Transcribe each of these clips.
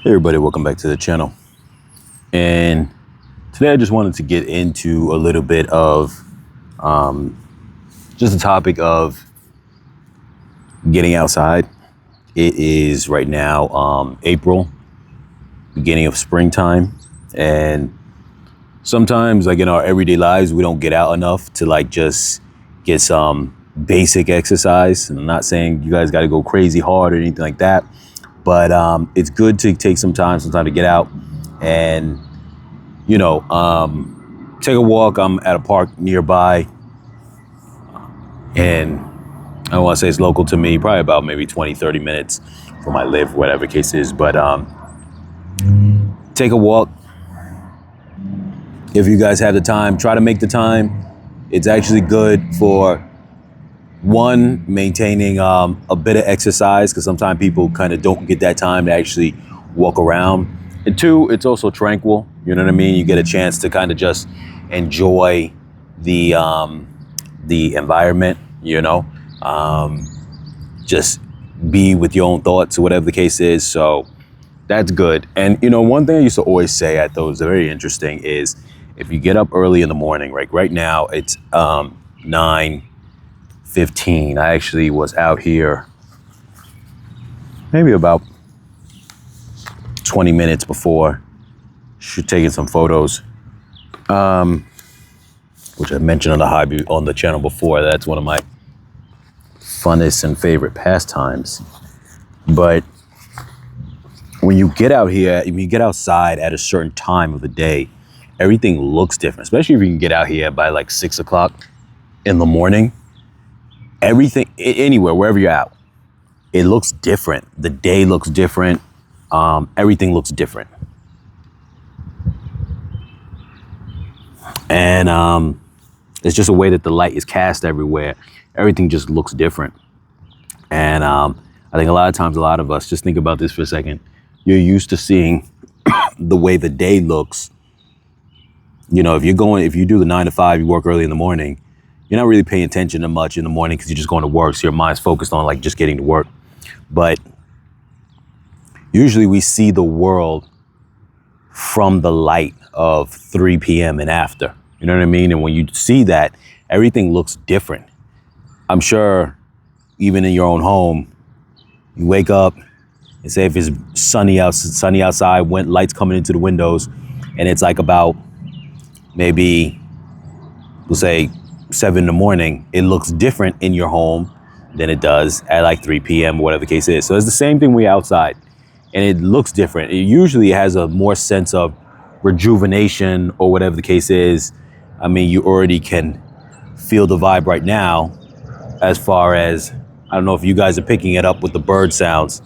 Hey everybody, welcome back to the channel. And today I just wanted to get into a little bit of just the topic of getting outside. It is right now April, beginning of springtime, and sometimes like in our everyday lives we don't get out enough to like just get some basic exercise. And I'm not saying you guys got to go crazy hard or anything like that, but it's good to take some time to get out and take a walk. I'm at a park nearby, and I don't want to say it's local to me, probably about maybe 20-30 minutes from I live, whatever the case is. But take a walk. If you guys have the time, try to make the time. It's actually good for one, maintaining a bit of exercise, because sometimes people kind of don't get that time to actually walk around. And two, it's also tranquil. You know what I mean? You get a chance to kind of just enjoy the environment. Just be with your own thoughts or whatever the case is. So that's good. And one thing I used to always say I thought was very interesting is if you get up early in the morning, right now it's 9:15. I actually was out here maybe about 20 minutes before, taking some photos, which I mentioned on the hobby on the channel before. That's one of my funnest and favorite pastimes. But when you get out here, if you get outside at a certain time of the day, everything looks different, especially if you can get out here by like 6 o'clock in the morning. Everything, anywhere, wherever you're out, it looks different. The day looks different. Everything looks different. And it's just a way that the light is cast everywhere. Everything just looks different. And I think a lot of times, a lot of us, just think about this for a second. You're used to seeing the way the day looks. If you do the 9 to 5, you work early in the morning, you're not really paying attention to much in the morning because you're just going to work. So your mind's focused on like just getting to work. But usually we see the world from the light of 3 p.m. and after. You know what I mean? And when you see that, everything looks different. I'm sure even in your own home, you wake up and say if it's sunny outside, when lights coming into the windows, and it's like about maybe, we'll say 7 in the morning, it looks different in your home than it does at like 3 p.m. or whatever the case is. So it's the same thing when you're outside, and it looks different. It usually has a more sense of rejuvenation or whatever the case is. I mean, you already can feel the vibe right now as far as, I don't know if you guys are picking it up with the bird sounds.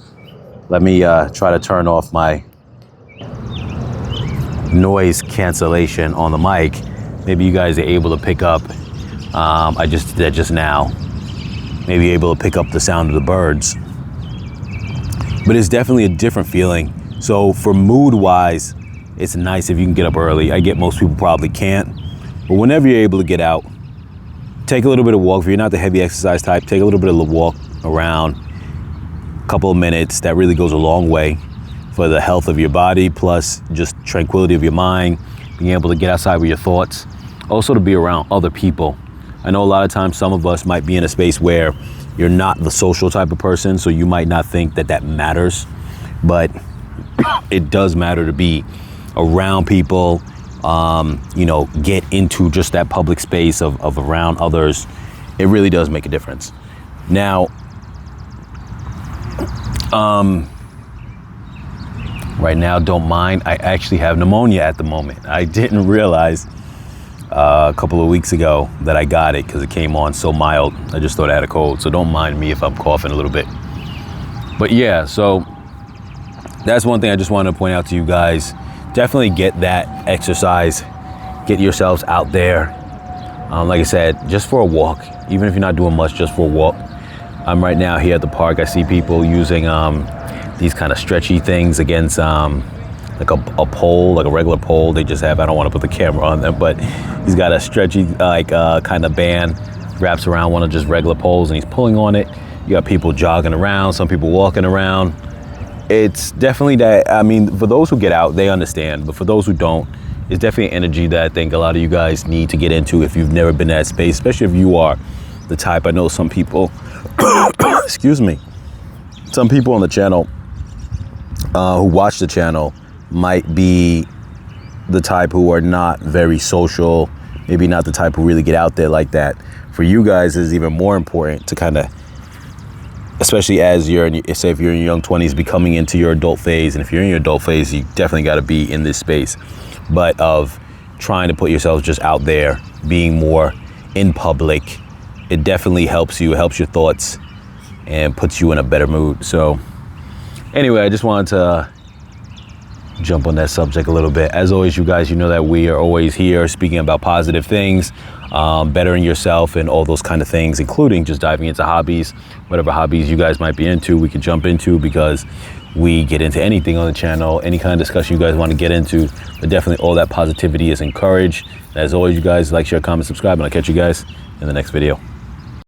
Let me try to turn off my noise cancellation on the mic. Maybe you guys are able to pick up, I just did that just now, maybe able to pick up the sound of the birds. But it's definitely a different feeling. So for mood wise, it's nice if you can get up early. I get most people probably can't, but whenever you're able to get out, take a little bit of walk. If you're not the heavy exercise type, take a little bit of a walk around, a couple of minutes. That really goes a long way for the health of your body, plus just tranquility of your mind, being able to get outside with your thoughts, also to be around other people. I know a lot of times some of us might be in a space where you're not the social type of person, so you might not think that matters, but it does matter to be around people, get into just that public space of around others. It really does make a difference. Now, right now, don't mind, I actually have pneumonia at the moment. I didn't realize a couple of weeks ago that I got it because it came on so mild. I just thought I had a cold, so don't mind me if I'm coughing a little bit. But yeah, so that's one thing I just wanted to point out to you guys. Definitely get that exercise, get yourselves out there. Like I said, just for a walk, even if you're not doing much, just for a walk. I'm right now here at the park. I see people using these kind of stretchy things against like a pole, like a regular pole. They just have, I don't want to put the camera on them, but he's got a stretchy kind of band wraps around one of just regular poles, and he's pulling on it. You got people jogging around, some people walking around. it's definitely that. I mean, for those who get out, they understand, but for those who don't, it's definitely an energy that I think a lot of you guys need to get into if you've never been in that space, especially if you are the type. I know some people, excuse me, some people on the channel who watch the channel might be the type who are not very social, maybe not the type who really get out there like that. For you guys, it's even more important to kind of, especially as you're in, say if you're in your young 20s becoming into your adult phase, and if you're in your adult phase, you definitely got to be in this space, but of trying to put yourself just out there, being more in public. It definitely helps you, it helps your thoughts and puts you in a better mood. So anyway, I just wanted to jump on that subject a little bit. As always, you guys, you know that we are always here speaking about positive things, bettering yourself and all those kind of things, including just diving into hobbies, whatever hobbies you guys might be into, we can jump into, because we get into anything on the channel, any kind of discussion you guys want to get into, but definitely all that positivity is encouraged. As always, you guys, like, share, comment, subscribe, and I'll catch you guys in the next video.